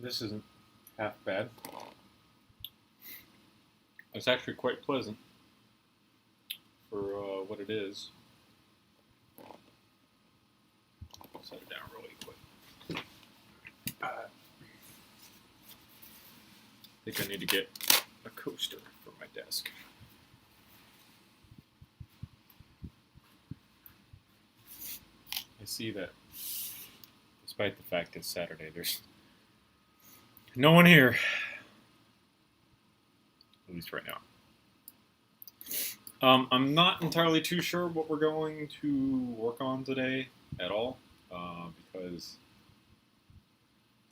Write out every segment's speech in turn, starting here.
This isn't half bad. It's actually quite pleasant for what it is. I'll set it down really quick. I think I need to get a coaster for my desk. I see that despite the fact it's Saturday, there's no one here. At least right now. I'm not entirely too sure what we're going to work on today at all, because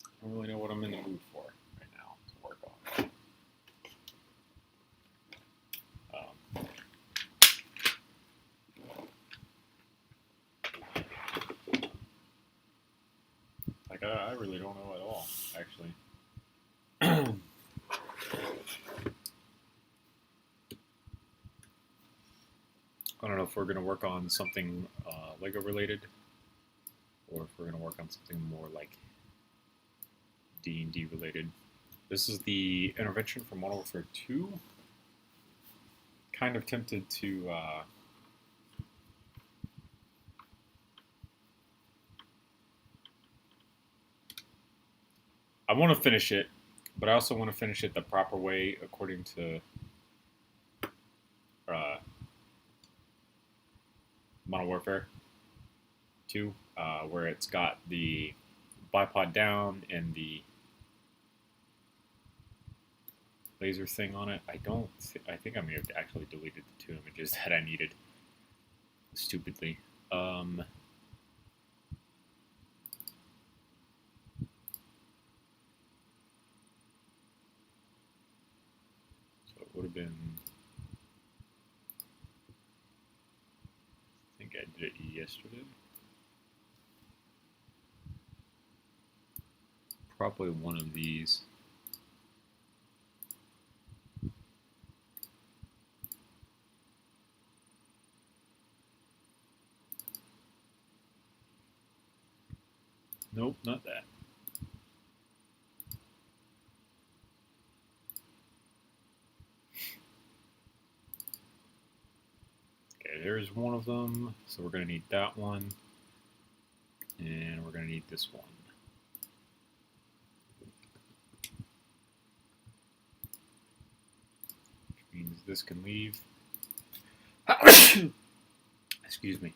I don't really know what I'm in the mood for right now to work on. I really don't know at all, actually. I don't know if we're going to work on something Lego related, or if we're going to work on something more like D&D related. This is the intervention from Modern Warfare 2. Kind of tempted to I want to finish it, but I also want to finish it the proper way according to Modern Warfare 2, where it's got the bipod down and the laser thing on it. I think I may have actually deleted the 2 images that I needed stupidly. So it would have been, I think I did it yesterday. Probably one of these. Nope, not that. Okay, there's one of them. So we're going to need that one. And we're going to need this one. Which means this can leave. Excuse me.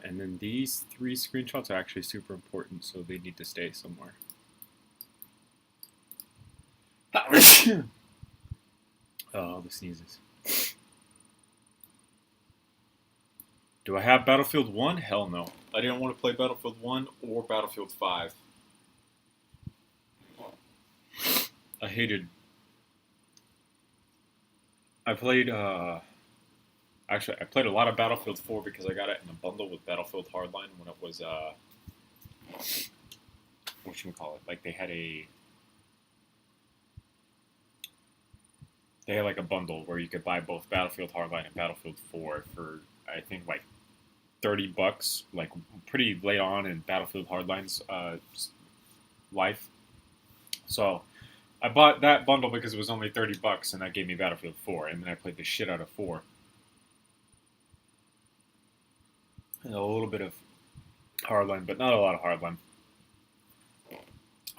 And then these 3 screenshots are actually super important, so they need to stay somewhere. Oh, the sneezes. Do I have Battlefield 1? Hell no. I didn't want to play Battlefield 1 or Battlefield 5. I played a lot of Battlefield 4 because I got it in a bundle with Battlefield Hardline when it was, whatchamacallit, like they had like a bundle where you could buy both Battlefield Hardline and Battlefield 4 for, I think, like $30, like pretty late on in Battlefield Hardline's life. So I bought that bundle because it was only $30 and that gave me Battlefield 4, and then I played the shit out of 4. And a little bit of Hardline, but not a lot of Hardline.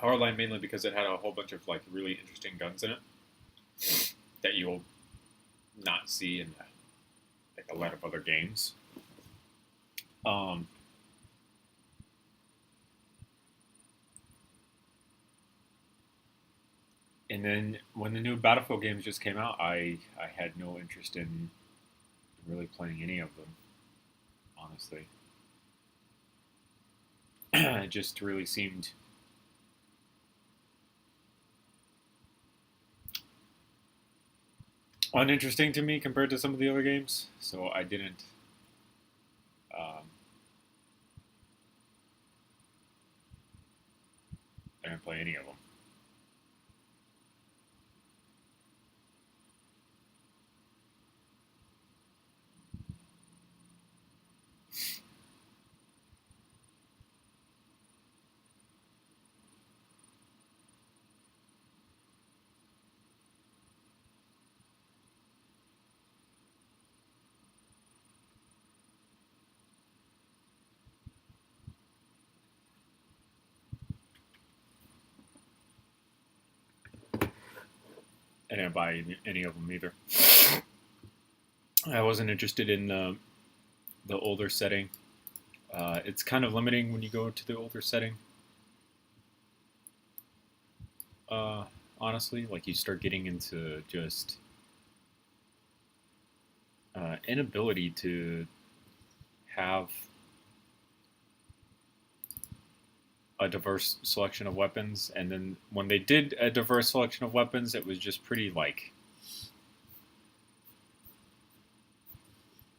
Hardline mainly because it had a whole bunch of like really interesting guns in it that you'll not see in like a lot of other games. And then when the new Battlefield games just came out, I had no interest in really playing any of them, honestly. It just really seemed uninteresting to me compared to some of the other games, so I didn't play any of them. I didn't buy any of them either. I wasn't interested in the older setting. It's kind of limiting when you go to the older setting. Honestly, like you start getting into just inability to have a diverse selection of weapons, and then when they did a diverse selection of weapons, it was just pretty like,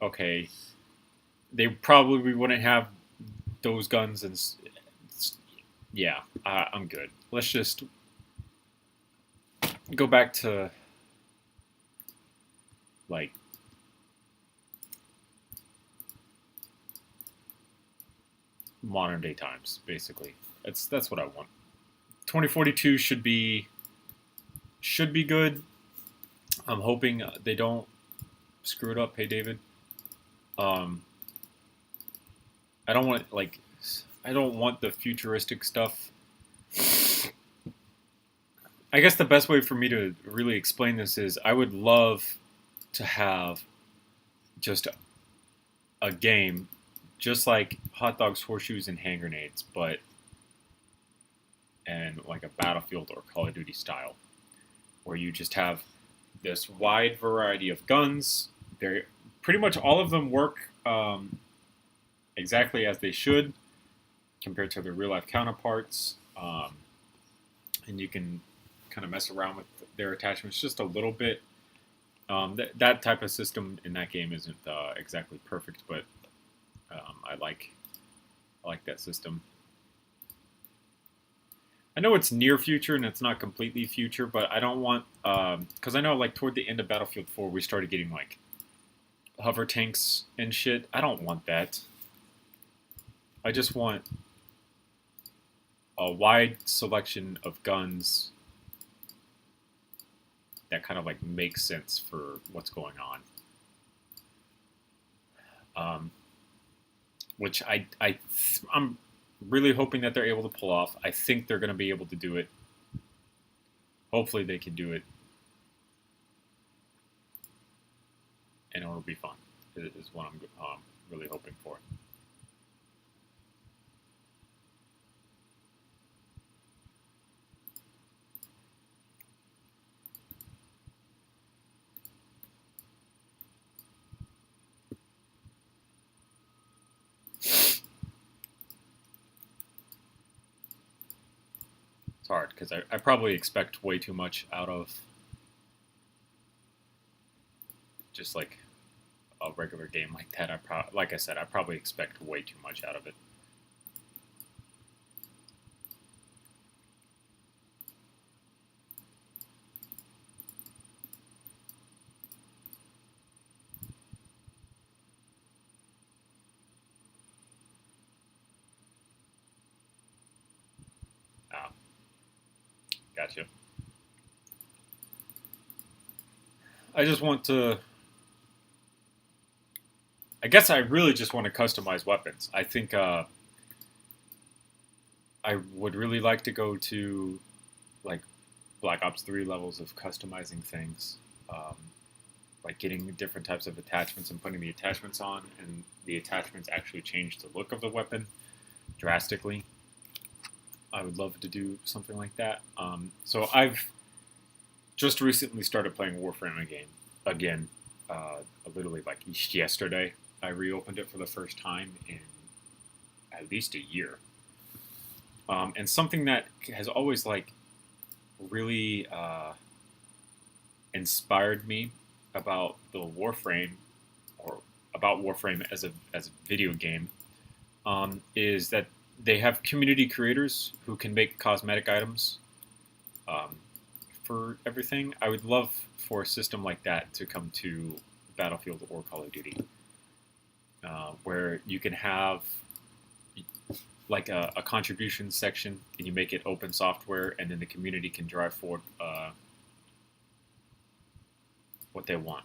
okay, they probably wouldn't have those guns, and yeah, I'm good. Let's just go back to like modern day times, basically. That's what I want. 2042 should be good. I'm hoping they don't screw it up. Hey, David. I don't want the futuristic stuff. I guess the best way for me to really explain this is I would love to have just a game just like Hot Dogs, Horseshoes, and Hand Grenades, and like a Battlefield or Call of Duty style, where you just have this wide variety of guns. They're pretty much all of them work exactly as they should compared to their real life counterparts, and you can kind of mess around with their attachments just a little bit. That type of system in that game isn't exactly perfect, but I like that system. I know it's near future and it's not completely future, but I don't want, because I know like toward the end of Battlefield 4 we started getting like hover tanks and shit. I don't want that. I just want a wide selection of guns that kind of like makes sense for what's going on. Which I'm really hoping that they're able to pull off. I think they're going to be able to do it. Hopefully they can do it. And it'll be fun, is what I'm really hoping for. It's hard because I probably expect way too much out of just like a regular game like that. Like I said, I probably expect way too much out of it. Gotcha. I just want to... I guess I really just want to customize weapons. I think I would really like to go to like Black Ops 3 levels of customizing things. Like getting different types of attachments and putting the attachments on, and the attachments actually change the look of the weapon drastically. I would love to do something like that. So I've just recently started playing Warframe again. Literally like yesterday, I reopened it for the first time in at least a year. And something that has always like really inspired me about the Warframe, or about Warframe as a video game, is that they have community creators who can make cosmetic items for everything. I would love for a system like that to come to Battlefield or Call of Duty, where you can have like a contribution section and you make it open software, and then the community can drive forward what they want.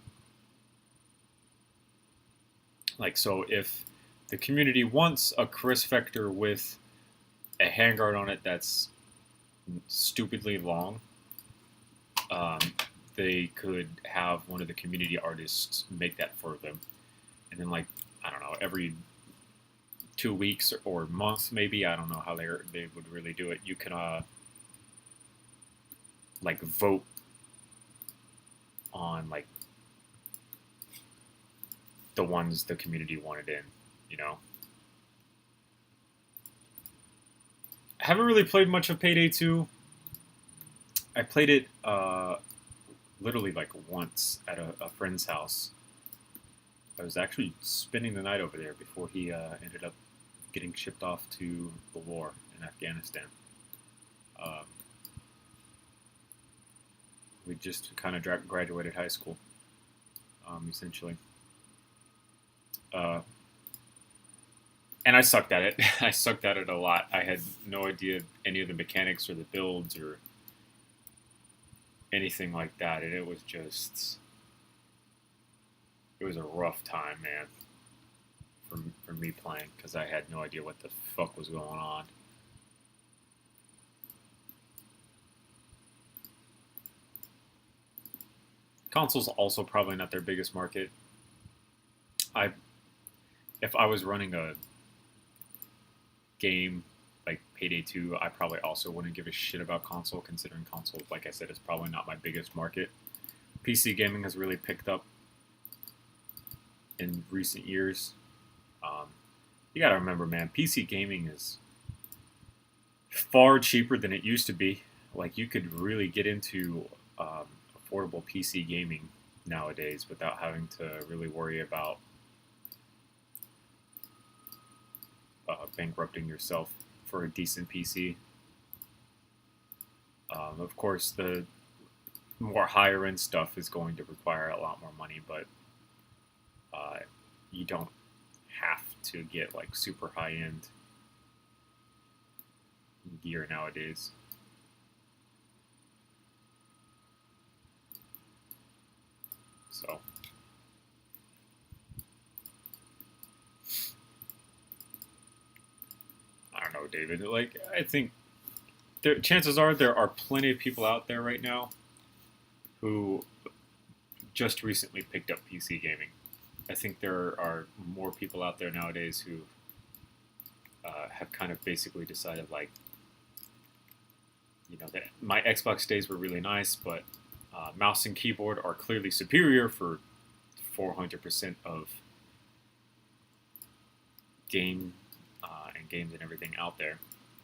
Like, so if the community wants a Chris Vector with a handguard on it that's stupidly long, they could have one of the community artists make that for them, and then like I don't know, every 2 weeks or months maybe, I don't know how they would really do it. You can like vote on like the ones the community wanted in, you know. I haven't really played much of Payday 2. I played it literally like once at a friend's house. I was actually spending the night over there before he ended up getting shipped off to the war in Afghanistan. We just kind of graduated high school, essentially. And I sucked at it. I sucked at it a lot. I had no idea any of the mechanics or the builds or anything like that, and it was a rough time, man, for me playing, because I had no idea what the fuck was going on. Console's also probably not their biggest market. If I was running a game like Payday 2, I probably also wouldn't give a shit about console, considering console, like I said, is probably not my biggest market. PC gaming has really picked up in recent years. You gotta remember, man, PC gaming is far cheaper than it used to be. Like, you could really get into affordable PC gaming nowadays without having to really worry about bankrupting yourself for a decent PC. Of course, the more higher end stuff is going to require a lot more money, but you don't have to get like super high end gear nowadays. So I don't know, David. Like, I think chances are there are plenty of people out there right now who just recently picked up PC gaming. I think there are more people out there nowadays who have kind of basically decided, like, you know, that my Xbox days were really nice, but mouse and keyboard are clearly superior for 400% of games and everything out there.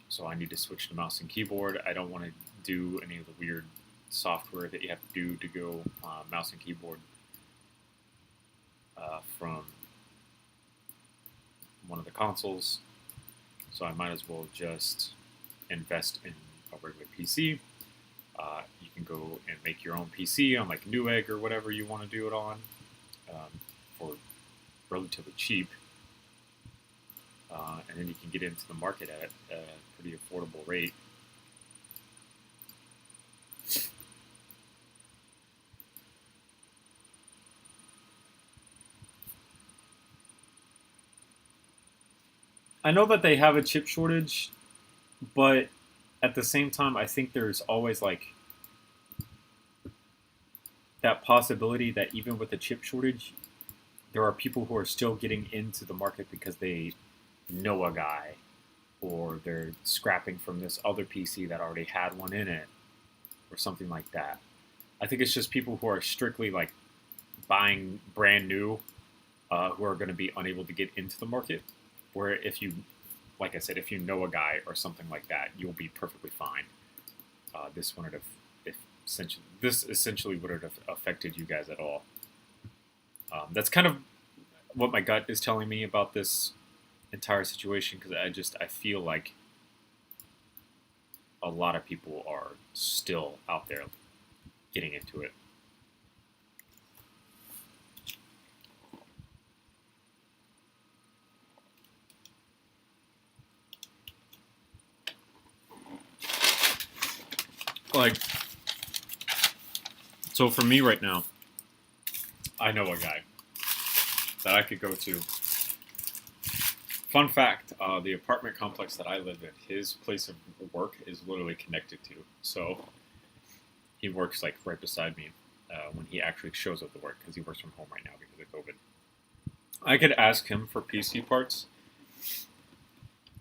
So I need to switch to mouse and keyboard. I don't want to do any of the weird software that you have to do to go mouse and keyboard from one of the consoles. So I might as well just invest in a regular PC. You can go and make your own PC on like Newegg or whatever you want to do it on for relatively cheap. And then you can get into the market at a pretty affordable rate. I know that they have a chip shortage, but at the same time, I think there's always like that possibility that even with the chip shortage, there are people who are still getting into the market because they know a guy, or they're scrapping from this other PC that already had one in it, or something like that. I think it's just people who are strictly like buying brand new, who are going to be unable to get into the market. Where if you, like I said, if you know a guy or something like that, you'll be perfectly fine. This essentially wouldn't have affected you guys at all. That's kind of what my gut is telling me about this entire situation, because I feel like a lot of people are still out there getting into it. Like, so for me right now, I know a guy that I could go to. Fun fact, the apartment complex that I live in, his place of work is literally connected to. So he works like right beside me. when he actually shows up to work, because he works from home right now because of COVID. I could ask him for PC parts,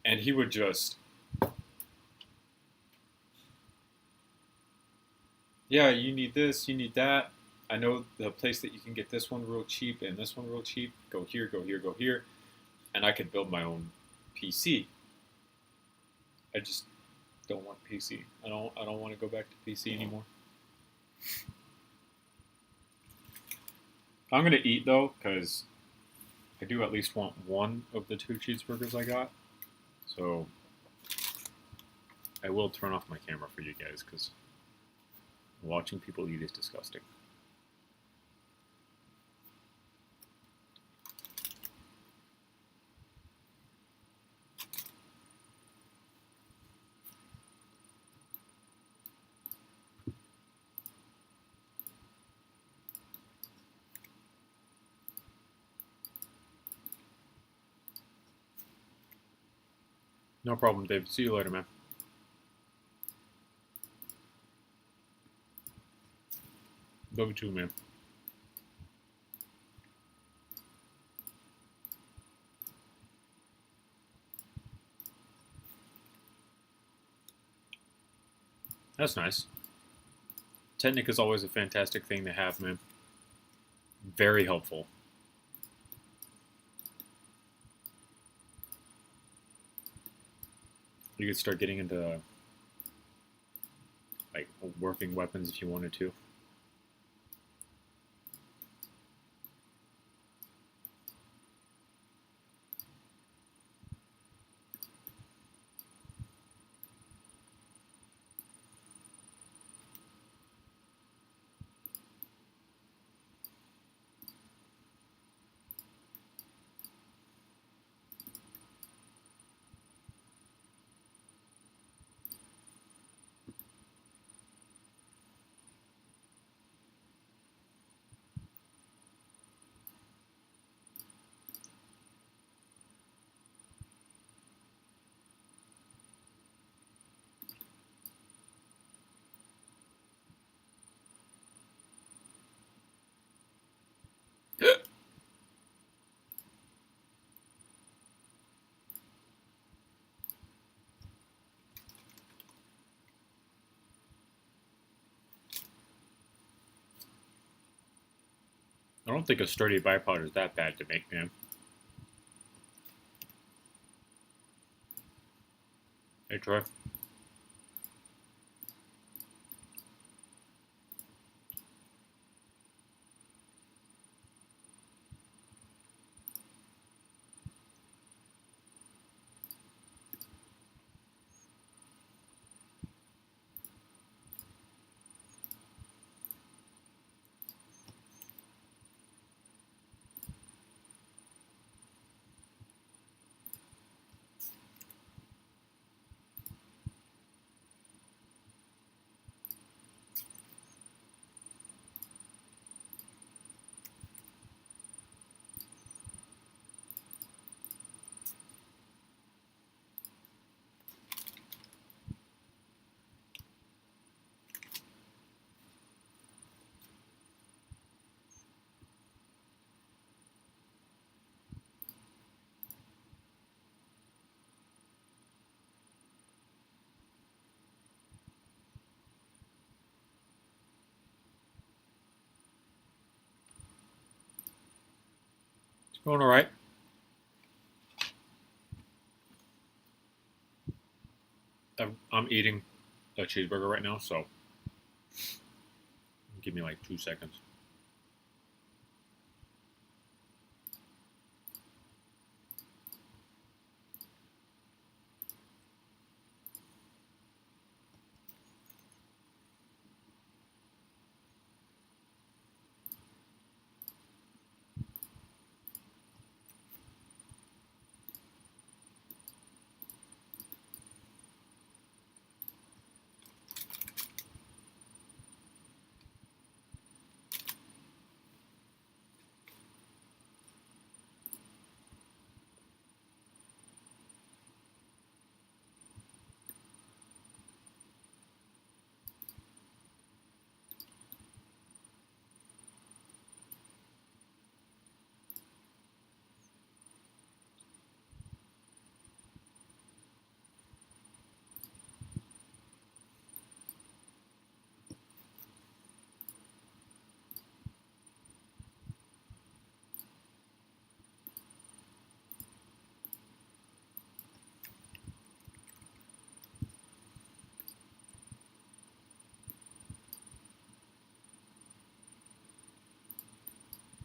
and he would just, yeah, you need this, you need that. I know the place that you can get this one real cheap and this one real cheap. Go here, go here, go here. And I could build my own PC. I just don't want PC. I don't want to go back to PC anymore. I'm gonna eat though, because I do at least want one of the 2 cheeseburgers I got. So I will turn off my camera for you guys, because watching people eat is disgusting. No problem, Dave. See you later, man. Love you too, man. That's nice. Technic is always a fantastic thing to have, man. Very helpful. You could start getting into like working weapons if you wanted to. I don't think a sturdy bipod is that bad to make, man. Hey, Troy. Going all right. I'm eating a cheeseburger right now, so give me like 2 seconds.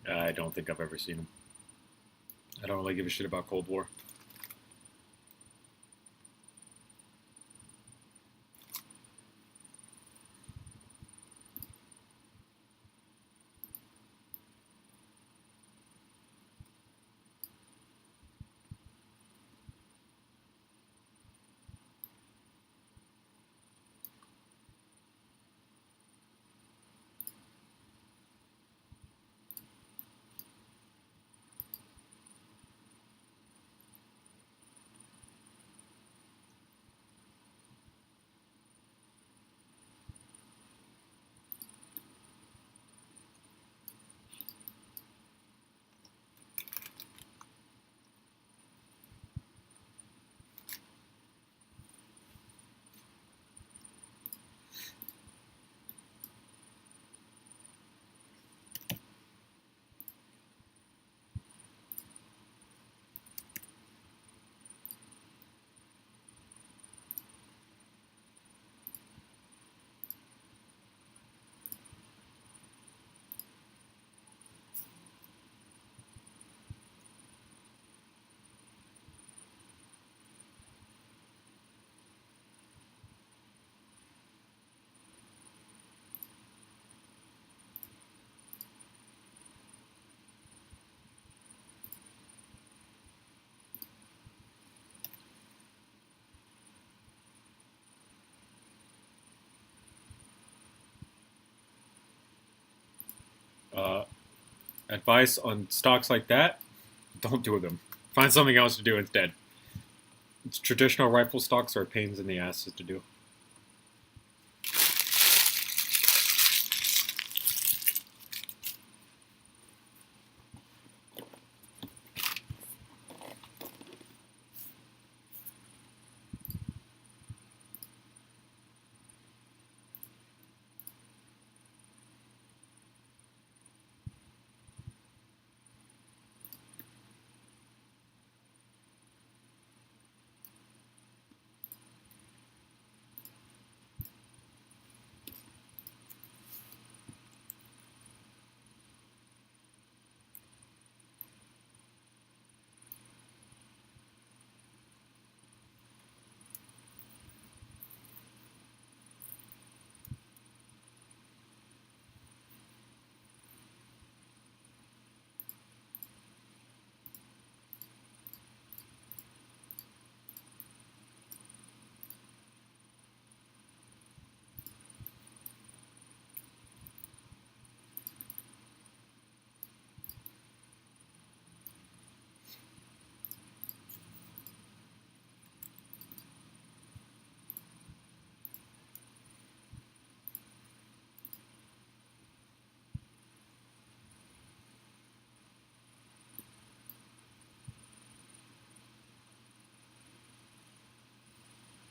I don't think I've ever seen them. I don't really give a shit about Cold War. Advice on stocks like that: don't do them. Find something else to do instead. Traditional rifle stocks are pains in the asses to do.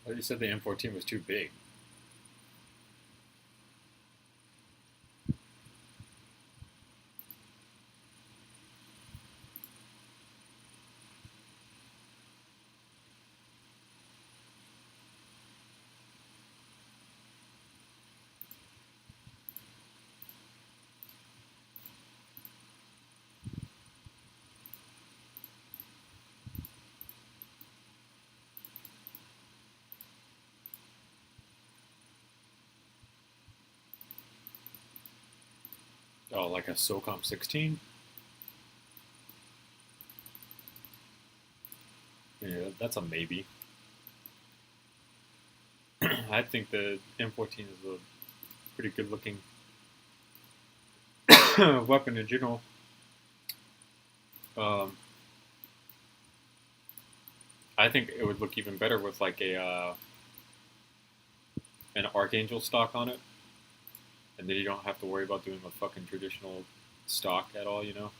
Well, you said the M14 was too big. Oh, like a SOCOM 16? Yeah, that's a maybe. I think the M14 is a pretty good looking weapon in general. I think it would look even better with like a an Archangel stock on it, and then you don't have to worry about doing a fucking traditional stock at all, you know?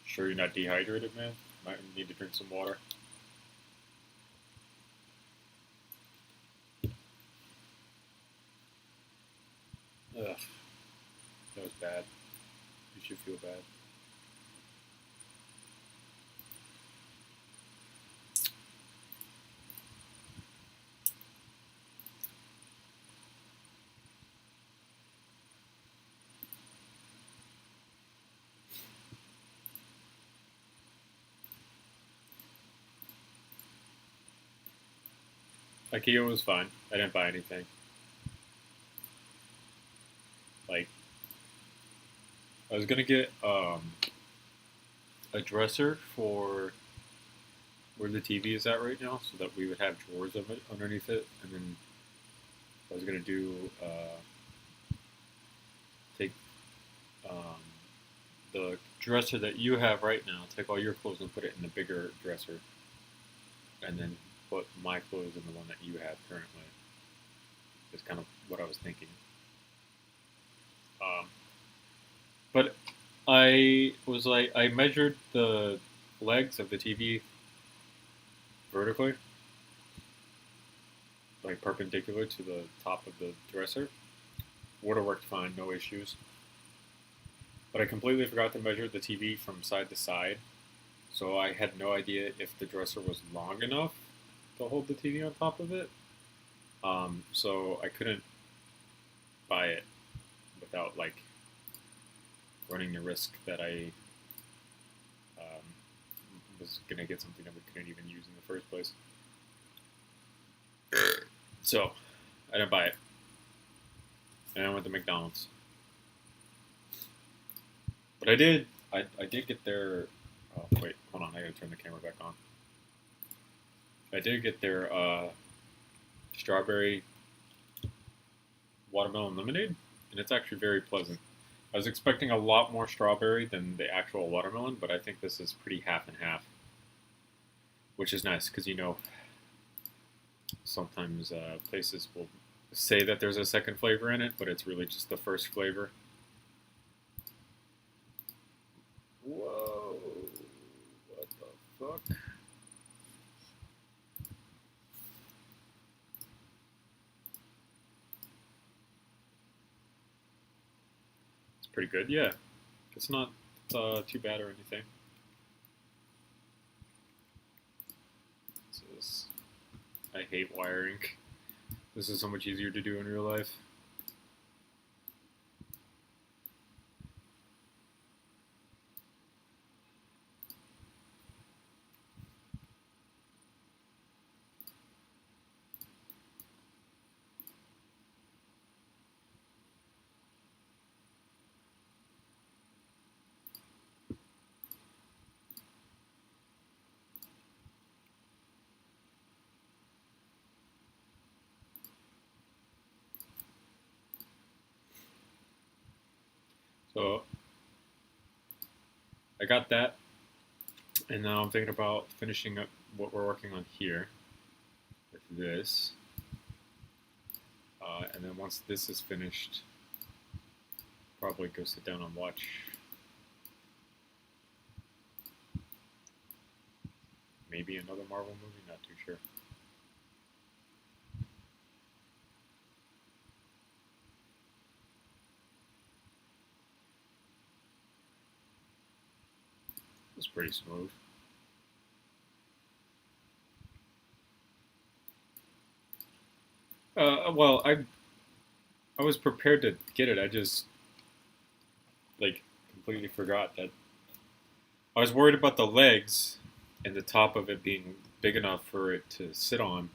Sure you're not dehydrated, man? Might need to drink some water. Ugh. That was bad. You should feel bad. IKEA was fine. I didn't buy anything. Like, I was gonna get a dresser for where the TV is at right now, so that we would have drawers of it underneath it, and then I was gonna do take the dresser that you have right now, take all your clothes and put it in the bigger dresser, and then put my clothes in the one that you have currently. Is kind of what I was thinking. But I was like, I measured the legs of the TV vertically, like perpendicular to the top of the dresser. Would have worked fine, no issues. But I completely forgot to measure the TV from side to side, so I had no idea if the dresser was long enough to hold the TV on top of it. So I couldn't buy it without like running the risk that I was gonna get something that we couldn't even use in the first place. So I didn't buy it, and I went to McDonald's. But I did get their. Oh wait, hold on, I gotta turn the camera back on. I did get their strawberry watermelon lemonade, and it's actually very pleasant. I was expecting a lot more strawberry than the actual watermelon, but I think this is pretty half and half, which is nice because, you know, sometimes places will say that there's a second flavor in it, but it's really just the first flavor. Whoa, what the fuck? Pretty good, yeah. It's not too bad or anything. I hate wiring. This is so much easier to do in real life. So I got that, and now I'm thinking about finishing up what we're working on here with this. And then once this is finished, probably go sit down and watch maybe another Marvel movie, not too sure. It's pretty smooth. Well, I was prepared to get it. I just like completely forgot that I was worried about the legs and the top of it being big enough for it to sit on,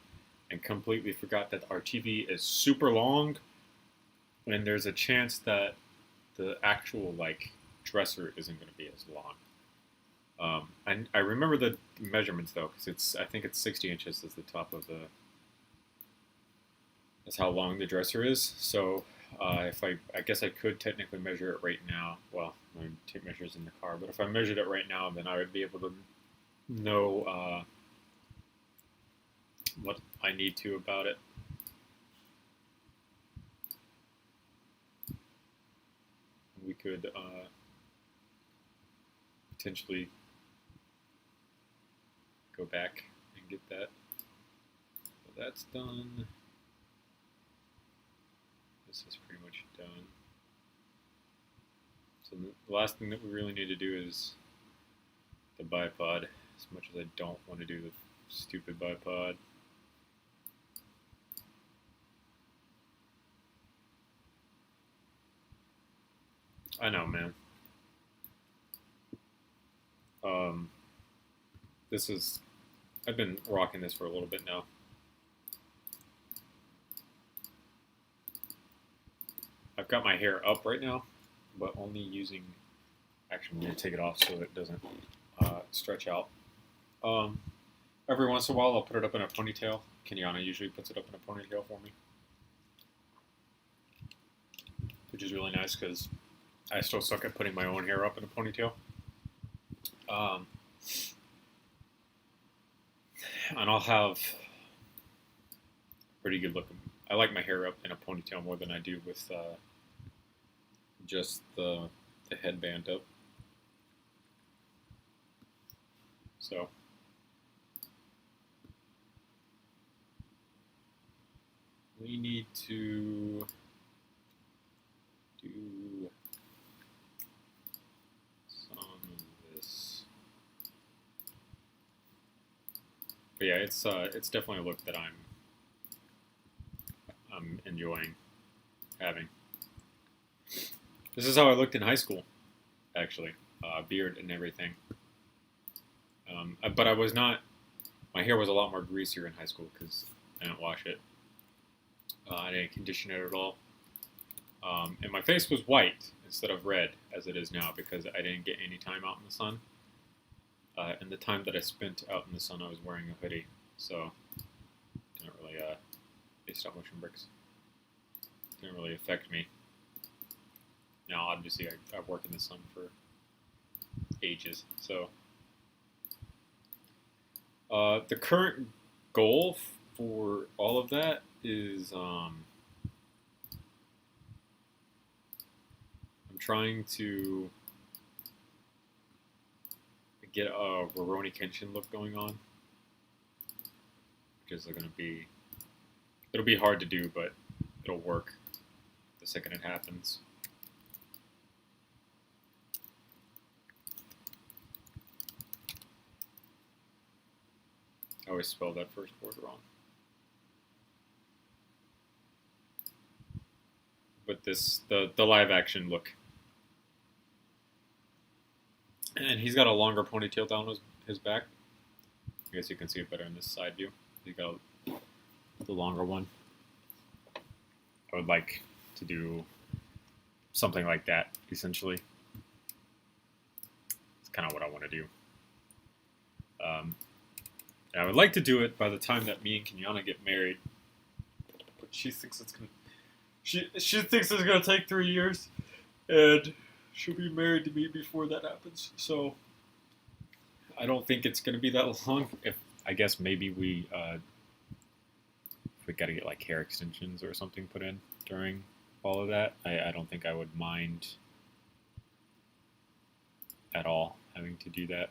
and completely forgot that our TV is super long, and there's a chance that the actual like dresser isn't going to be as long. And I remember the measurements though, because I think it's 60 inches is the top of the. That's how long the dresser is. So if I guess I could technically measure it right now. Well, I take measures in the car, but if I measured it right now, then I would be able to know what I need to about it. We could potentially go back and get that. So that's done. This is pretty much done. So the last thing that we really need to do is the bipod, as much as I don't want to do the stupid bipod. I know, man. I've been rocking this for a little bit now. I've got my hair up right now, but only using, actually I'm going to take it off so it doesn't stretch out. Every once in a while I'll put it up in a ponytail. Kenyana usually puts it up in a ponytail for me, which is really nice because I still suck at putting my own hair up in a ponytail. And I'll have pretty good looking. I like my hair up in a ponytail more than I do with just the headband up. So we need to do some of this. But yeah, it's definitely a look that I'm enjoying having. This is how I looked in high school, actually, beard and everything. But I was not. My hair was a lot more greasier in high school because I didn't wash it. I didn't condition it at all. And my face was white instead of red, as it is now, because I didn't get any time out in the sun. And the time that I spent out in the sun, I was wearing a hoodie, so it didn't really, stop motion bricks. Didn't really affect me. Now, obviously, I've worked in the sun for ages, so. The current goal for all of that is, I'm trying to get a Rurouni Kenshin look going on, which is going to be, it'll be hard to do, but it'll work the second it happens. I always spelled that first word wrong. But this, the live action look. And he's got a longer ponytail down his back. I guess you can see it better in this side view. He's got the longer one. I would like to do something like that, essentially. It's kind of what I want to do. And I would like to do it by the time that me and Kenyana get married. But she thinks it's gonna. She thinks it's gonna take 3 years, and she'll be married to me before that happens. So I don't think it's gonna be that long. If I guess maybe we got to get like hair extensions or something put in during all of that. I don't think I would mind at all having to do that.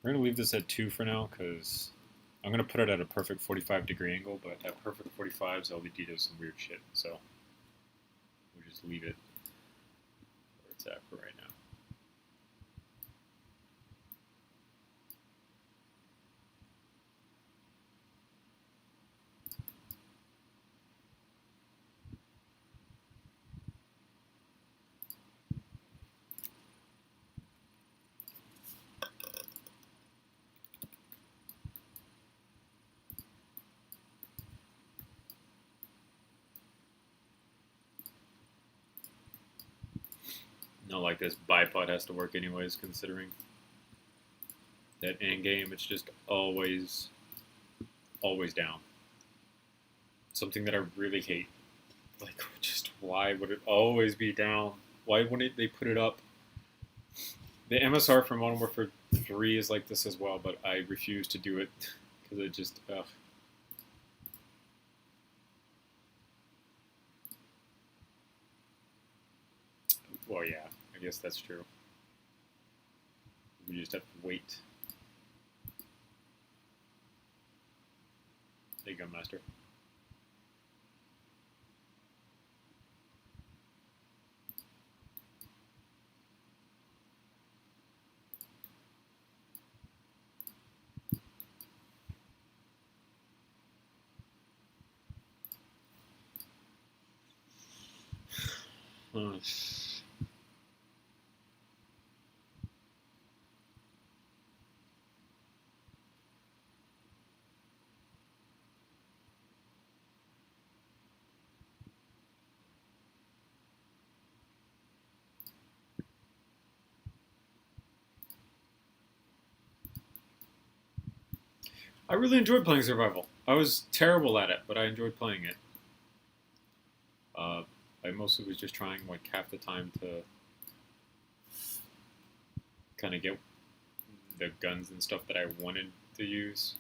We're going to leave this at 2 for now because I'm going to put it at a perfect 45-degree angle, but at perfect 45s, LED does some weird shit, so we'll just leave it where it's at for right now. Not like this bipod has to work anyways, considering That end game, it's just always down. Something that I really hate. Like, just why would it always be down? Why wouldn't they put it up? The MSR for Modern Warfare 3 is like this as well, but I refuse to do it because it just, ugh. Well, yeah, I guess that's true. We just have to wait. There you go, Master. I really enjoyed playing Survival. I was terrible at it, but I enjoyed playing it. I mostly was just trying like half the time to kind of get the guns and stuff that I wanted to use,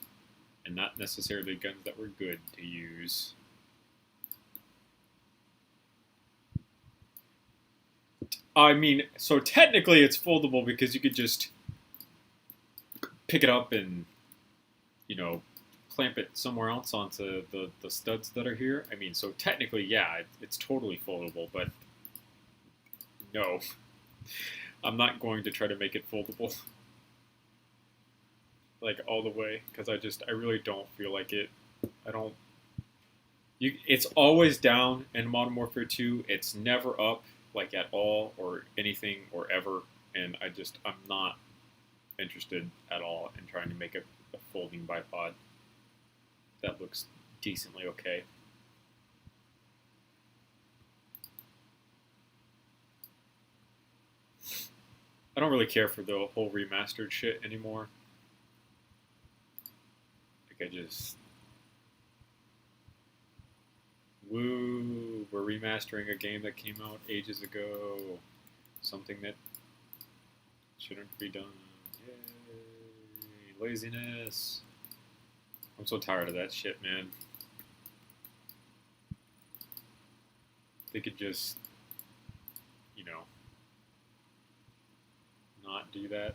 and not necessarily guns that were good to use. I mean, so technically it's foldable because you could just pick it up and, you know, clamp it somewhere else onto the studs that are here. I mean, so technically, yeah, it's totally foldable, but no. I'm not going to try to make it foldable. Like, all the way, because I really don't feel like it. I don't... It's always down in Modern Warfare 2. It's never up, like, at all, or anything, or ever, and I'm not interested at all in trying to make a folding bipod that looks decently okay. I don't really care for the whole remastered shit anymore. Like, woo, we're remastering a game that came out ages ago. Something that shouldn't be done. Yay, laziness. I'm so tired of that shit, man. They could just, you know, not do that and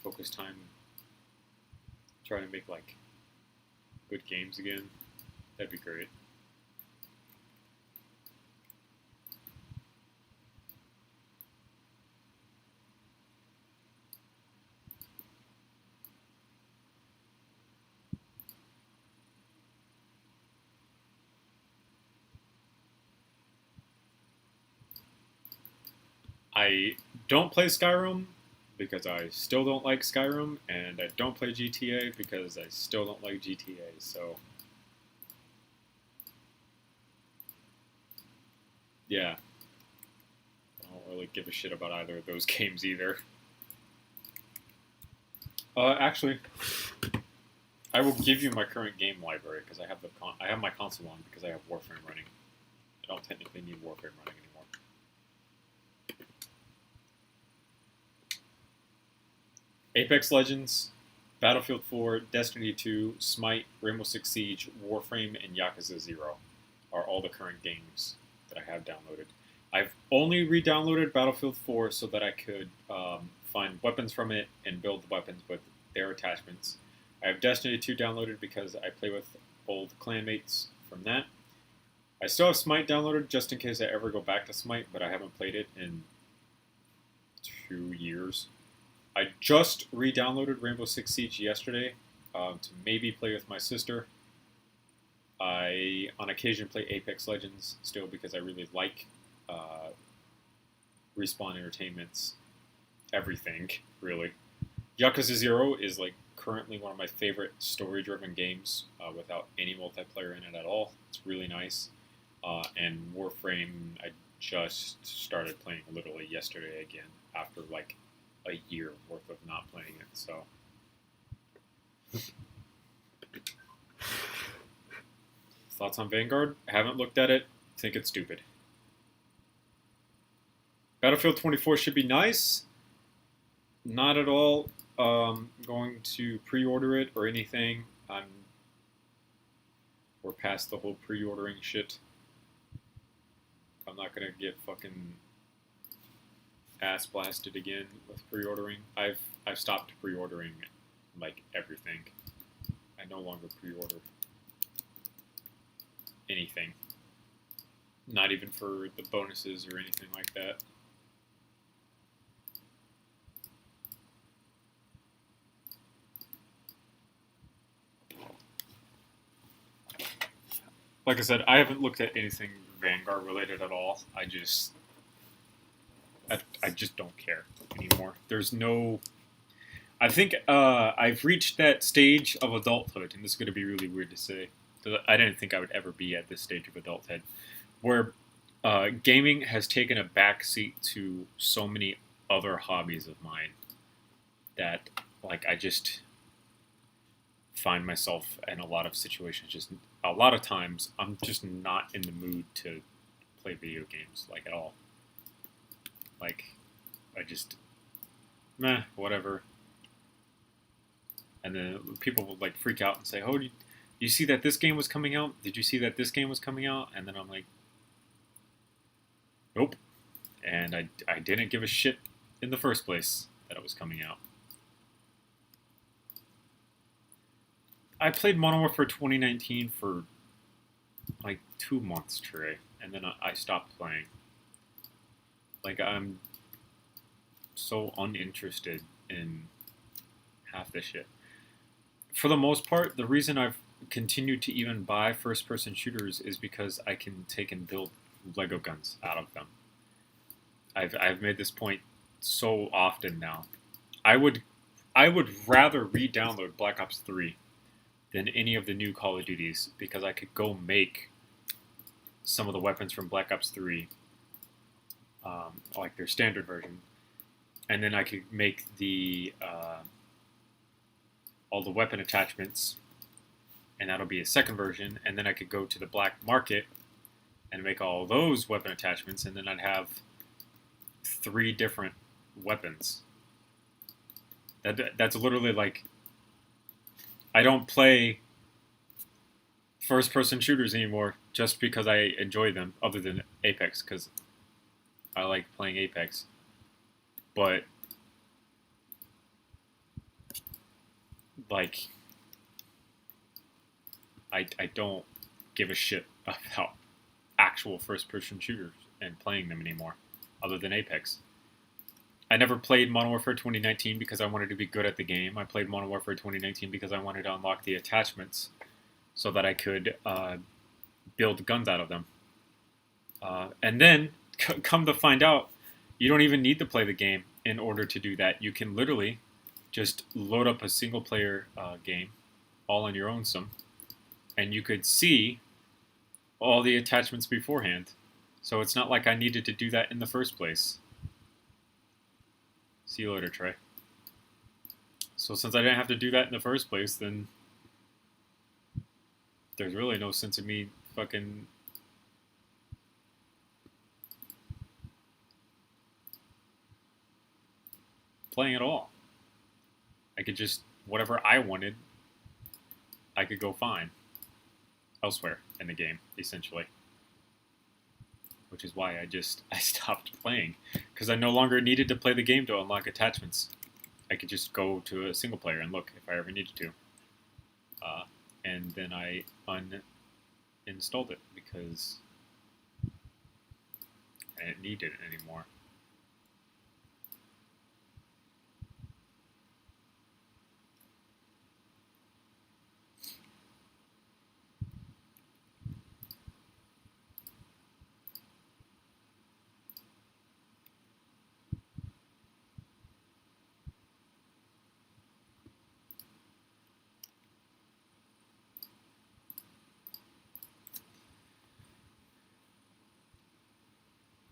focus time trying to make, like, good games again. That'd be great. I don't play Skyrim because I still don't like Skyrim, and I don't play GTA because I still don't like GTA, so... yeah. I don't really give a shit about either of those games either. Actually, I will give you my current game library because I have my console on because I have Warframe running. I don't technically need Warframe running anymore. Apex Legends, Battlefield 4, Destiny 2, Smite, Rainbow Six Siege, Warframe, and Yakuza 0 are all the current games that I have downloaded. I've only re-downloaded Battlefield 4 so that I could find weapons from it and build the weapons with their attachments. I have Destiny 2 downloaded because I play with old clanmates from that. I still have Smite downloaded just in case I ever go back to Smite, but I haven't played it in 2 years. I just re-downloaded Rainbow Six Siege yesterday to maybe play with my sister. I, on occasion, play Apex Legends still because I really like Respawn Entertainment's everything, really. Yakuza 0 is like currently one of my favorite story-driven games without any multiplayer in it at all. It's really nice. And Warframe, I just started playing literally yesterday again after like a year worth of not playing it. So thoughts on Vanguard? I haven't looked at it. Think it's stupid. Battlefield 24 should be nice. Not at all going to pre-order it or anything. We're past the whole pre-ordering shit. I'm not gonna get fucking ass blasted again with pre-ordering. I've stopped pre-ordering like everything. I no longer pre-order anything. Not even for the bonuses or anything like that. Like I said, I haven't looked at anything Vanguard related at all. I just don't care anymore. There's no... I think I've reached that stage of adulthood, and this is going to be really weird to say. I didn't think I would ever be at this stage of adulthood, where gaming has taken a backseat to so many other hobbies of mine that, like, I just find myself in a lot of situations, just a lot of times, I'm just not in the mood to play video games, like, at all. Like, I just, meh, whatever. And then people will, like, freak out and say, oh, did you see that this game was coming out? Did you see that this game was coming out? And then I'm like, nope. And I didn't give a shit in the first place that it was coming out. I played Modern Warfare 2019 for like 2 months, Trey, and then I stopped playing. Like, I'm so uninterested in half this shit. For the most part, the reason I've continued to even buy first-person shooters is because I can take and build Lego guns out of them. I've made this point so often now. I would rather re-download Black Ops 3 than any of the new Call of Duties, because I could go make some of the weapons from Black Ops 3, like their standard version, and then I could make the all the weapon attachments, and that'll be a second version, and then I could go to the black market and make all those weapon attachments, and then I'd have 3 different weapons. That's literally like, I don't play first-person shooters anymore just because I enjoy them, other than Apex, because I like playing Apex. But, like, I don't give a shit about actual first-person shooters and playing them anymore, other than Apex. I never played Modern Warfare 2019 because I wanted to be good at the game. I played Modern Warfare 2019 because I wanted to unlock the attachments so that I could build guns out of them. And then, come to find out, you don't even need to play the game in order to do that. You can literally just load up a single-player game, all on your own sim, and you could see all the attachments beforehand. So it's not like I needed to do that in the first place. See you later, Trey. So since I didn't have to do that in the first place, then there's really no sense of me fucking playing at all. I could just, whatever I wanted, I could go find elsewhere in the game, essentially. Which is why I stopped playing, because I no longer needed to play the game to unlock attachments. I could just go to a single player and look if I ever needed to. And then I uninstalled it because I didn't need it anymore.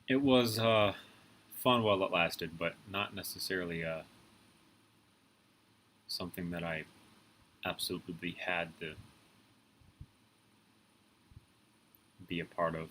It was fun while it lasted, but not necessarily something that I absolutely had to be a part of.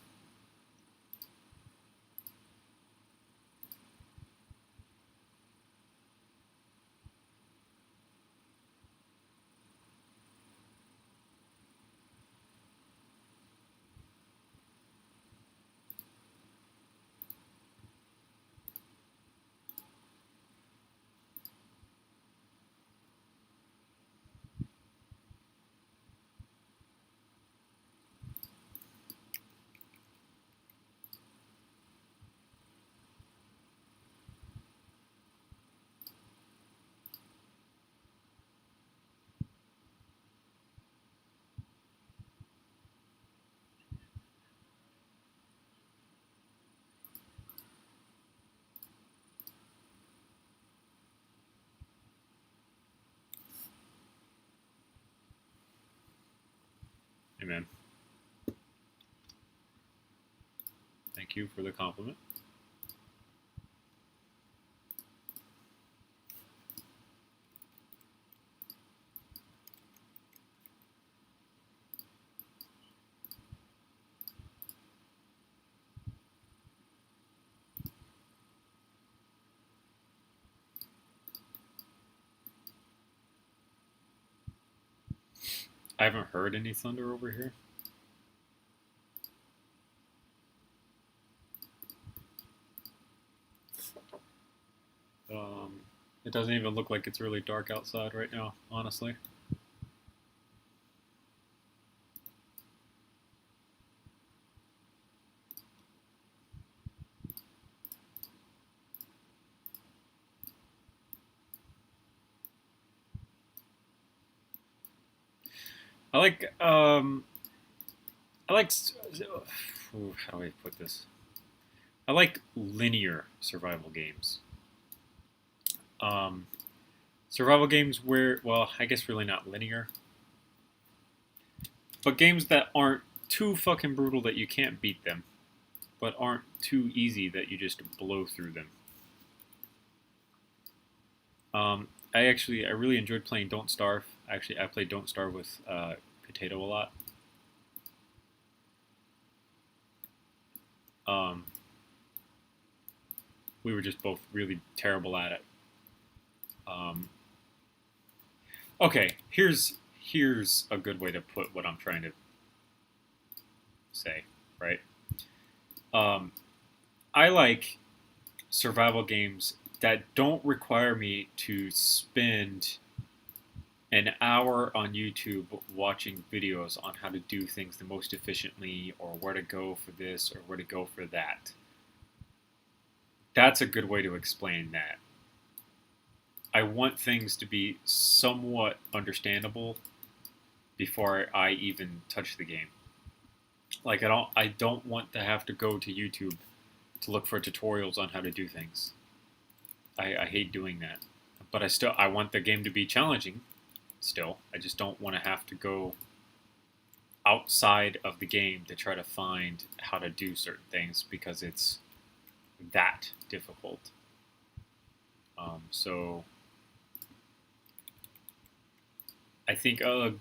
Amen. Thank you for the compliment. I haven't heard any thunder over here. It doesn't even look like it's really dark outside right now, honestly. I like, how do I put this? I like linear survival games. Survival games where, well, I guess really not linear, but games that aren't too fucking brutal that you can't beat them, but aren't too easy that you just blow through them. I really enjoyed playing Don't Starve. Actually, I played Don't Starve with Potato a lot. We were just both really terrible at it. Okay, here's a good way to put what I'm trying to say, right? I like survival games that don't require me to spend an hour on YouTube watching videos on how to do things the most efficiently, or where to go for this or where to go for that. That's a good way to explain that. I want things to be somewhat understandable before I even touch the game. Like I don't want to have to go to YouTube to look for tutorials on how to do things. I hate doing that. But I want the game to be challenging still. I just don't want to have to go outside of the game to try to find how to do certain things because it's that difficult. So I think a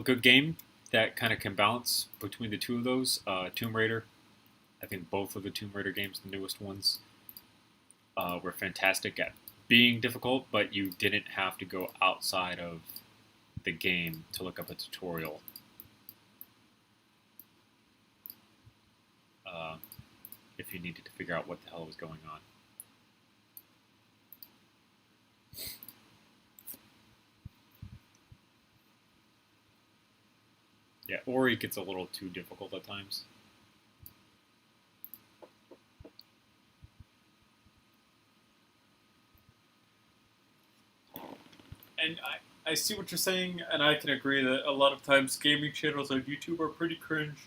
good game that kind of can balance between the two of those, Tomb Raider. I think both of the Tomb Raider games, the newest ones, were fantastic at being difficult, but you didn't have to go outside of the game to look up a tutorial. If you needed to figure out what the hell was going on. Yeah, Ori gets a little too difficult at times. And I see what you're saying, and I can agree that a lot of times gaming channels on YouTube are pretty cringe.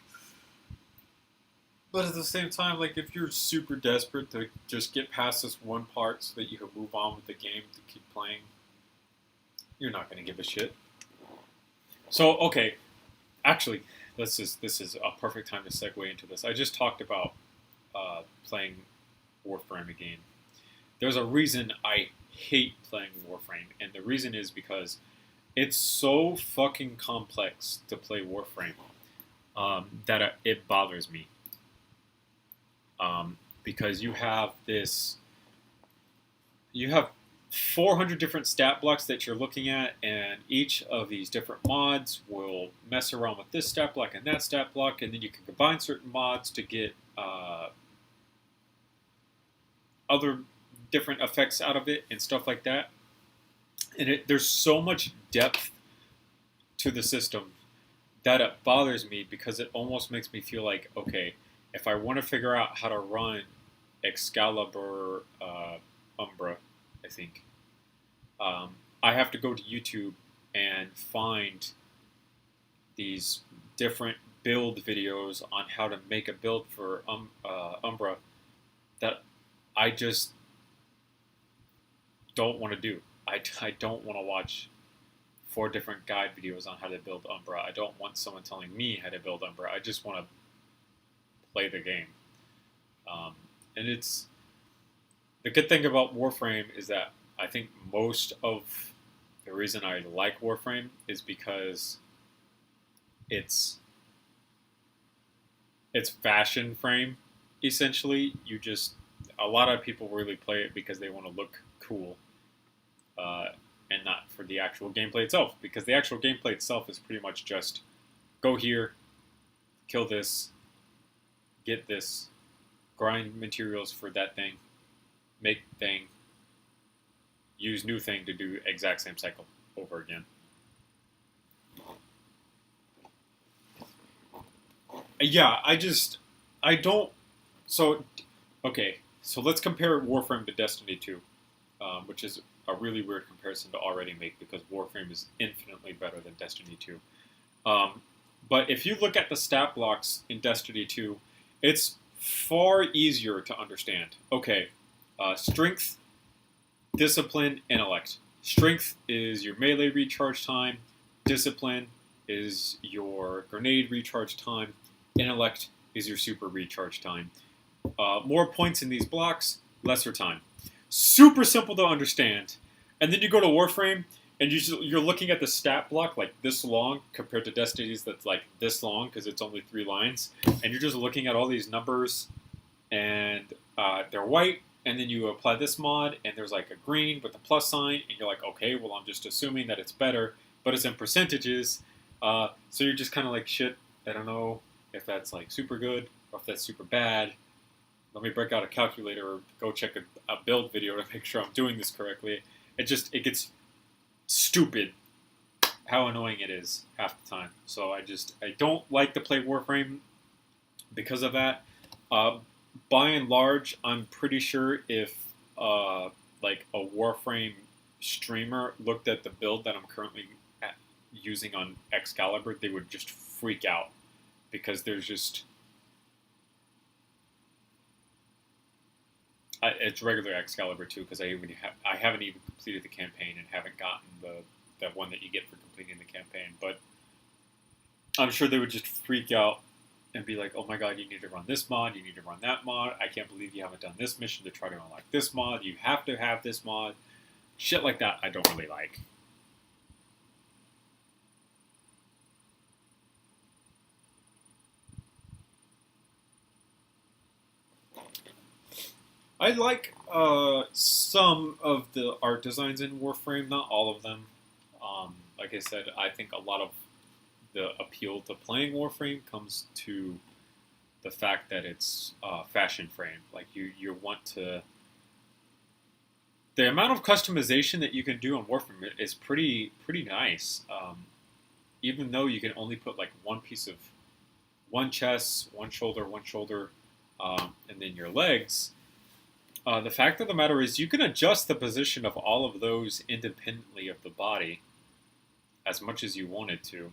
But at the same time, like, if you're super desperate to just get past this one part so that you can move on with the game to keep playing, you're not going to give a shit. So, okay, actually, this is a perfect time to segue into this. I just talked about playing Warframe again. there's a reason I hate playing Warframe, and the reason is because it's so fucking complex to play Warframe that it bothers me. Because you have 400 different stat blocks that you're looking at, and each of these different mods will mess around with this stat block and that stat block, and then you can combine certain mods to get other different effects out of it and stuff like that. And there's so much depth to the system that it bothers me, because it almost makes me feel like, okay, if I want to figure out how to run Excalibur Umbra, I think, I have to go to YouTube and find these different build videos on how to make a build for Umbra that I just don't want to do. I don't want to watch 4 different guide videos on how to build Umbra. I don't want someone telling me how to build Umbra. I just want to play the game. And it's the good thing about Warframe is that I think most of the reason I like Warframe is because it's fashion frame. Essentially, a lot of people really play it because they want to look cool, and not for the actual gameplay itself. Because the actual gameplay itself is pretty much just go here, kill this, get this, grind materials for that thing, make thing, use new thing to do exact same cycle over again. Yeah, I don't. So, okay, so let's compare Warframe to Destiny 2, which is a really weird comparison to already make, because Warframe is infinitely better than Destiny 2. But if you look at the stat blocks in Destiny 2, it's far easier to understand. Okay, strength, discipline, intellect. Strength is your melee recharge time. Discipline is your grenade recharge time. Intellect is your super recharge time. More points in these blocks, lesser time. Super simple to understand. And then you go to Warframe, and you're looking at the stat block like this long compared to Destiny's that's like this long because it's only 3 lines. And you're just looking at all these numbers, and they're white. And then you apply this mod, and there's like a green with a plus sign. And you're like, okay, well, I'm just assuming that it's better, but it's in percentages. So you're just kind of like, shit, I don't know if that's like super good or if that's super bad. Let me break out a calculator or go check a build video to make sure I'm doing this correctly. It gets stupid how annoying it is half the time. So I don't like to play Warframe because of that. By and large, I'm pretty sure if like a Warframe streamer looked at the build that I'm currently using on Excalibur, they would just freak out, because there's just it's regular Excalibur too, because I haven't even completed the campaign and haven't gotten the one that you get for completing the campaign. But I'm sure they would just freak out and be like, "Oh my god, you need to run this mod, you need to run that mod. I can't believe you haven't done this mission to try to unlock this mod. You have to have this mod." Shit like that, I don't really like. I like some of the art designs in Warframe, not all of them. Like I said, I think a lot of the appeal to playing Warframe comes to the fact that it's fashion frame. Like you want to. The amount of customization that you can do on Warframe is pretty nice. Even though you can only put like one chest, one shoulder, and then your legs. The fact of the matter is you can adjust the position of all of those independently of the body as much as you wanted to.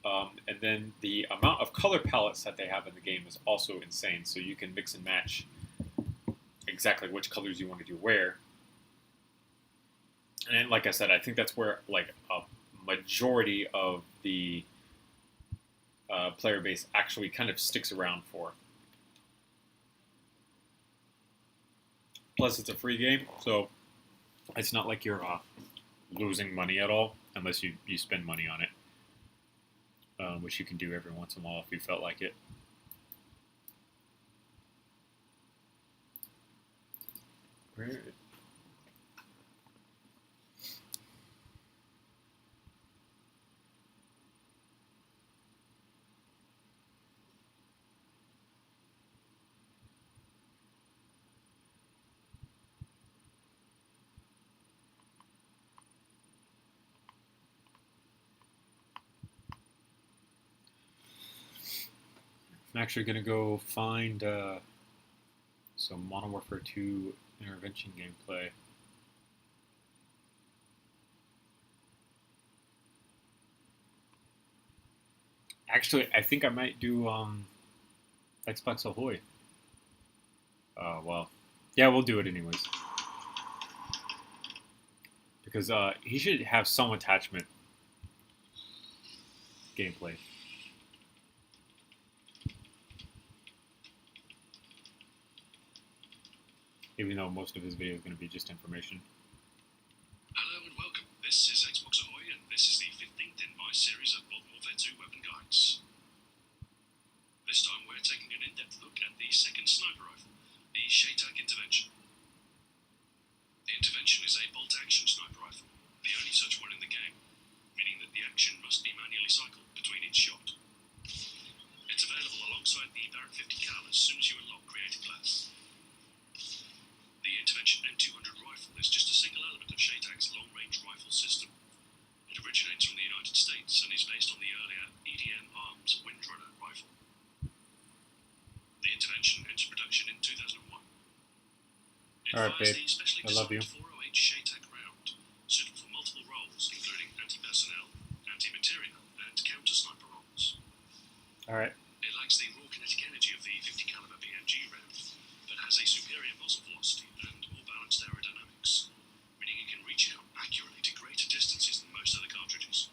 And then the amount of color palettes that they have in the game is also insane. So you can mix and match exactly which colors you want to do where. And like I said, I think that's where like a majority of the player base actually kind of sticks around for. Plus, it's a free game, so it's not like you're losing money at all unless you spend money on it, which you can do every once in a while if you felt like it. Where? I'm actually going to go find some Modern Warfare 2 intervention gameplay. Actually, I think I might do Xbox Ahoy. Well, yeah, we'll do it anyways. Because he should have some attachment gameplay. Even though most of his video is going to be just information. Hello and welcome. This is Xbox Ahoy, and this is the 15th in my series of Modern Warfare 2 weapon guides. This time we're taking an in-depth look at the second sniper rifle, the Shaytak Intervention. The Intervention is a bolt-action sniper rifle, the only such one in the game, meaning that the action must be manually cycled between each shot. It's available alongside the Barrett 50 cal as soon as you unlock Creative Class. The Intervention M200 rifle is just a single element of Shaytak's long-range rifle system. It originates from the United States and is based on the earlier EDM Arms Windrunner rifle. The Intervention entered production in 2001. It Alright, fires babe. the specially I love you. designed 408 Shaytak round, suitable for multiple roles, including anti-personnel, anti-material, and counter-sniper roles. Alright. It lacks the raw kinetic energy of the 50 caliber BMG round, but has a superior muzzle velocity and more balanced aerodynamics, meaning it can reach out accurately to greater distances than most other cartridges.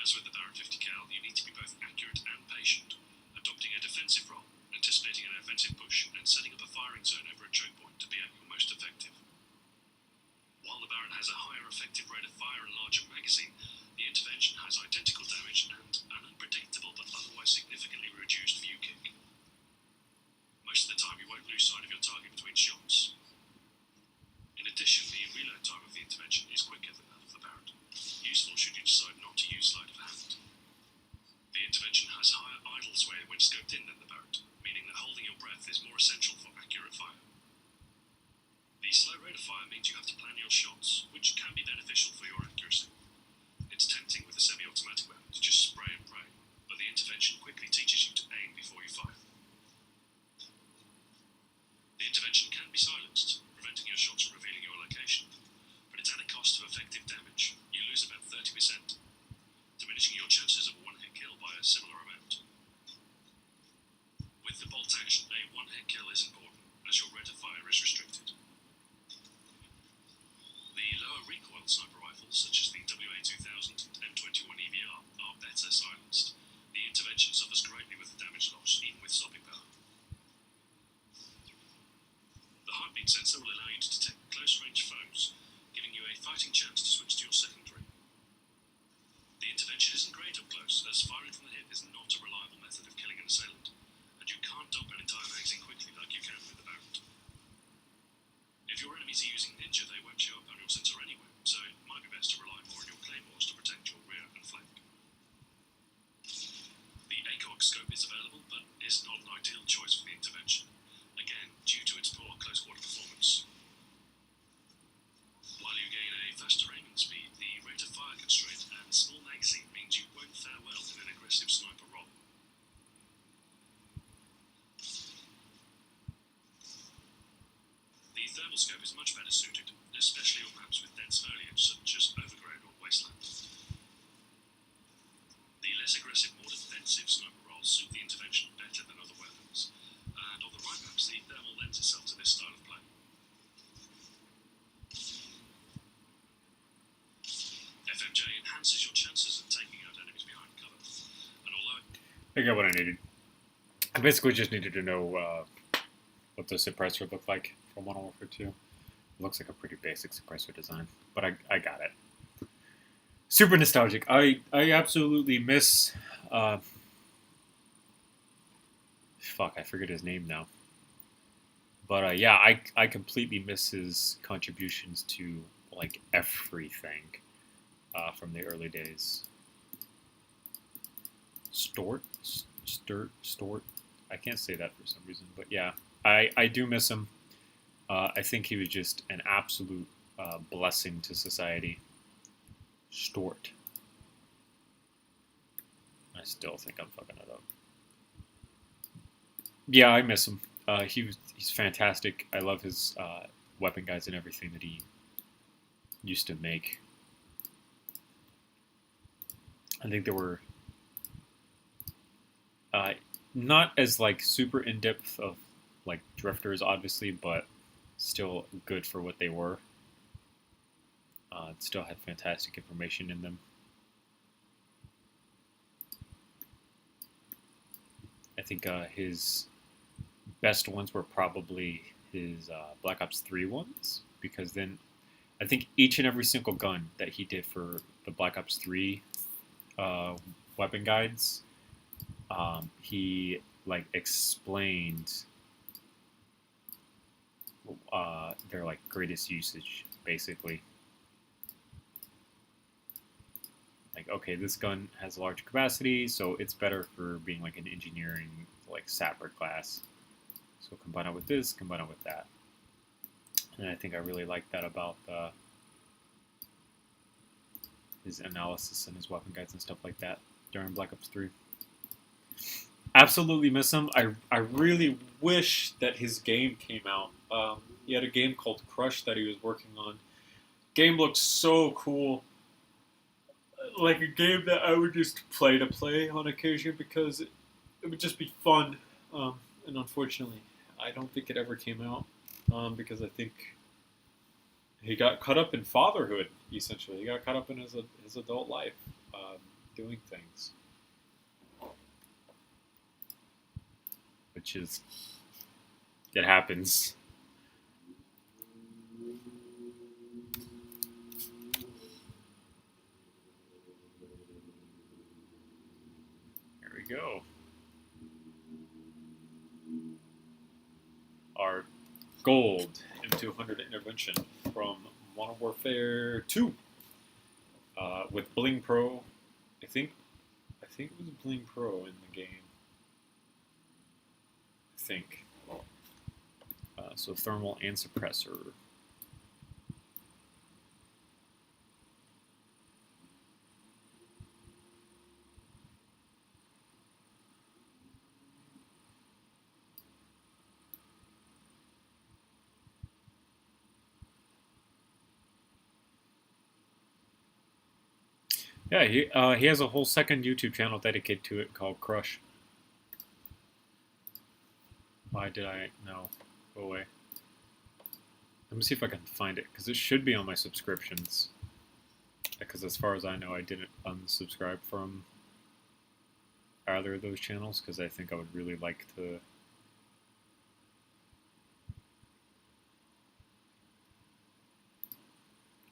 As with the Barrett 50 cal, you need to be both accurate and patient, adopting a defensive role, anticipating an offensive push, and setting up a firing zone over a choke point to be at your most effective. While the Barrett has a higher effective rate of fire and larger magazine, the Intervention has identical damage and an unpredictable but otherwise significantly reduced view kick. Most of the time you won't lose sight of your target between shots. In addition, the reload time of the Intervention is quicker than that of the Barrett, useful should you decide not to use sleight of hand. The Intervention has higher idle sway when scoped in than the Barrett, meaning that holding your breath is more essential for accurate fire. The slow rate of fire means you have to plan your shots, which can be beneficial for your accuracy. It's tempting with a semi-automatic weapon to just spray and pray, but the Intervention quickly teaches you to aim before you fire. The Intervention can be silenced, preventing your shots from revealing your location, but it's at a cost of effective damage. You lose about 30%, diminishing your chances of a one-hit kill by a similar amount. With the bolt action, a one-hit kill is important, as your rate of fire is restricted. The lower recoil sniper rifles, such as the WA2000 and M21 EVR, are better silenced. The Intervention suffers greatly with the damage loss, even with stopping power. The heartbeat sensor will allow you to detect close-range foes, giving you a fighting chance to switch to your secondary. The Intervention isn't great up close, as firing from the hip is not a reliable method of killing an assailant, and you can't dump an entire magazine quickly like you can with the Barrett. If your enemies are using Ninja, they won't show up on your sensor anyway, so it might be best to rely more on your claymores to protect your rear and flank. The ACOG scope is available, but is not an ideal choice for the Intervention, again due to its poor close-quarter performance. While you gain a faster aiming speed, the rate of fire constraint and small magazine means you won't fare well in an aggressive sniper role. The thermal scope is much better suited, especially on maps with dense foliage such as Overgrown or Wasteland. The less aggressive, more defensive sniper roles suit the Intervention better than other weapons, and on the right maps the thermal lends itself to this style of play. FMJ enhances your chances of taking out enemies behind cover, and although I got what I needed. I basically just needed to know what the suppressor looked like from Modern Warfare 2. It looks like a pretty basic suppressor design, but I got it. Super nostalgic. I absolutely miss. Fuck, I forget his name now. But yeah, I completely miss his contributions to like everything from the early days. Stort. I can't say that for some reason, but yeah, I do miss him. I think he was just an absolute blessing to society. Stort. I still think I'm fucking it up. Yeah, I miss him. He's fantastic. I love his weapon guides and everything that he used to make. I think they were not as like super in depth of like drifters, obviously, but still good for what they were. It still had fantastic information in them. I think his best ones were probably his Black Ops 3 ones, because then I think each and every single gun that he did for the Black Ops 3 weapon guides, he like explained their like greatest usage, basically. Like, okay, this gun has a large capacity, so it's better for being like an engineering like sapper class. So combine it with this, combine it with that. And I think I really like that about his analysis and his weapon guides and stuff like that during Black Ops 3. Absolutely miss him. I really wish that his game came out. He had a game called Crush that he was working on. Game looked so cool. Like a game that I would just play to play on occasion because it would just be fun. And unfortunately, I don't think it ever came out because I think he got caught up in fatherhood, essentially. He got caught up in his adult life doing things. Which is, it happens. Here we go. Our gold M200 intervention from Modern Warfare 2 with Bling Pro. I think it was Bling Pro in the game. I think. So thermal and suppressor. Yeah, he has a whole second YouTube channel dedicated to it called Crush. Why did I? No. Go away. Let me see if I can find it, because it should be on my subscriptions. Because as far as I know, I didn't unsubscribe from either of those channels, because I think I would really like to...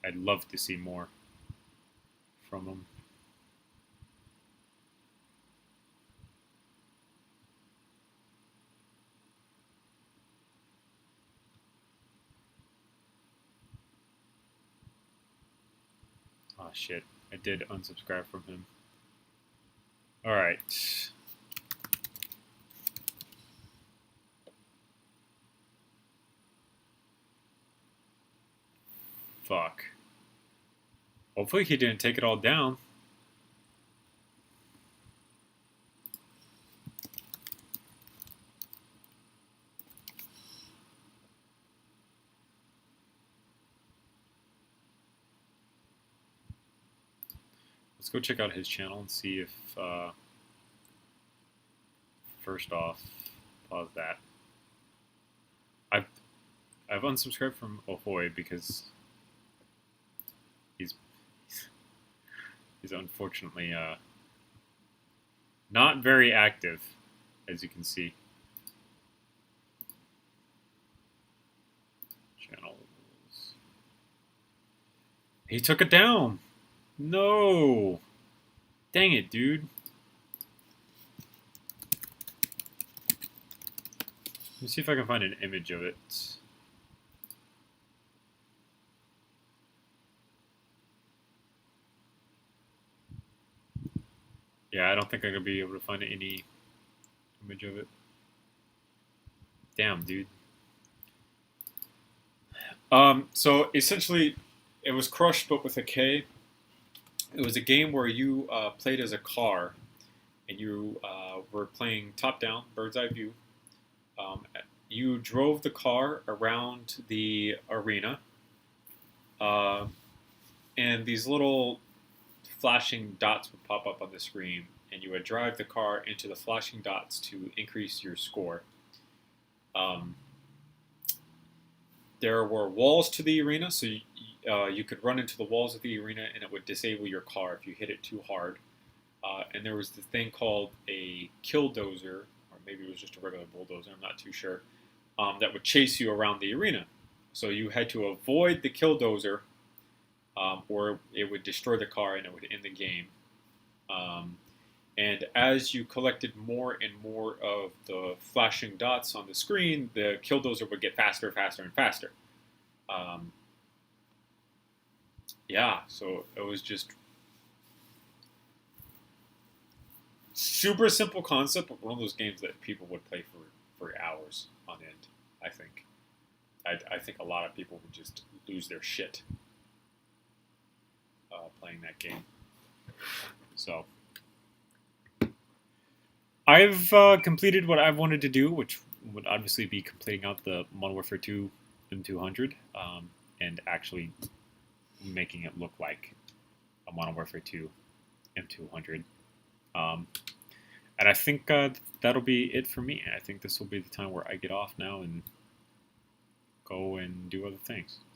I'd love to see more from them. Oh shit, I did unsubscribe from him. Alright. Fuck. Hopefully he didn't take it all down. Let's go check out his channel and see if, first off, pause that. I've unsubscribed from Ahoy because he's unfortunately not very active, as you can see. He took it down. No. Dang it, dude. Let me see if I can find an image of it. Yeah, I don't think I'm going to be able to find any image of it. Damn, dude. So essentially, it was Crushed, but with a K. It was a game where you played as a car, and you were playing top-down, bird's-eye view. You drove the car around the arena, and these little flashing dots would pop up on the screen, and you would drive the car into the flashing dots to increase your score. There were walls to the arena, so you could run into the walls of the arena, and it would disable your car if you hit it too hard. And there was the thing called a killdozer, or maybe it was just a regular bulldozer, I'm not too sure, that would chase you around the arena. So you had to avoid the killdozer, or it would destroy the car and it would end the game. And as you collected more and more of the flashing dots on the screen, the killdozer would get faster, faster, and faster. Yeah, so it was just super simple concept, but one of those games that people would play for hours on end, I think. I think a lot of people would just lose their shit playing that game. So I've completed what I've wanted to do, which would obviously be completing out the Modern Warfare 2 M200 and actually making it look like a Modern Warfare 2 M200. And I think that'll be it for me. I think this will be the time where I get off now and go and do other things.